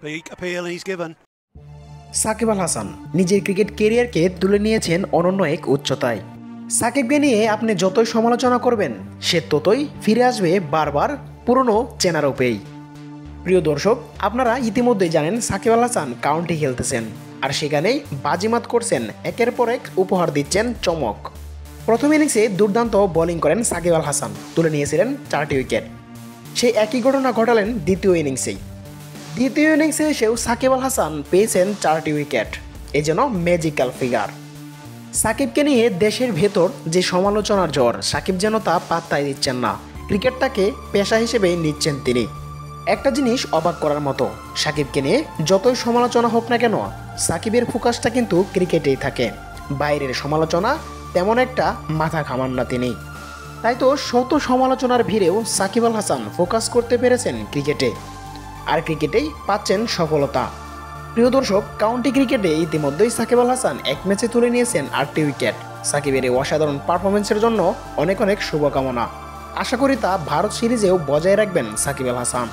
Peak appeal he's given. Shakib Al Hasan নিজের cricket কেরিয়ারকে তুলে নিয়েছেন অনন্য এক উচ্চতায়। সাকিবকে নিয়ে আপনি যতই সমালোচনা করবেন সে ততই ফিরে আসবে বারবার পুরনো চেনা রূপেই। প্রিয় দর্শক, আপনারা ইতিমধ্যেই জানেন সাকিব আল হাসান কাউন্টি খেলতেছেন, আর সেখানেই বাজিমাত করছেন, একের পর এক উপহার দিচ্ছেন চমক। প্রথম ইনিংসে দুর্দান্ত বোলিং করেন সাকিব আল হাসান, তুলে নিয়েছিলেন 4টি উইকেট। সেই একই ঘটনা ঘটালেন দ্বিতীয় ইনিংসেই। দ্বিতীয় ইনিংসে এসেও সাকিব আল হাসান পেয়েছেন 4টি উইকেট। এই যেন ম্যাজিক্যাল ফিগার। সাকিবকে নিয়ে দেশের ভেতর যে সমালোচনার ঝড়, সাকিব যেন তা পাত্তাই দিচ্ছেন না। ক্রিকেটটাকে পেশা হিসেবে নিচ্ছেন তিনি। একটা জিনিস অবাক করার মতো, সাকিবকে নিয়ে যতই সমালোচনা হোক না কেন, সাকিবের ফোকাসটা কিন্তু ক্রিকেটেই থাকে। বাইরের সমালোচনা তেমন একটা মাথা ঘামান না তিনি। তাই তো শত সমালোচনার ভিড়েও সাকিব আল হাসান ফোকাস করতে পেরেছেন ক্রিকেটে, আর ক্রিকেটেই পাচ্ছেন সফলতা। প্রিয় দর্শক, কাউন্টি ক্রিকেটে ইতিমধ্যেই সাকিব আল হাসান এক ম্যাচে তুলে নিয়েছেন 8টি উইকেট। সাকিবের এই অসাধারণ পারফরমেন্সের জন্য অনেক অনেক শুভকামনা। আশা করি তা ভারত সিরিজেও বজায় রাখবেন সাকিব আল হাসান।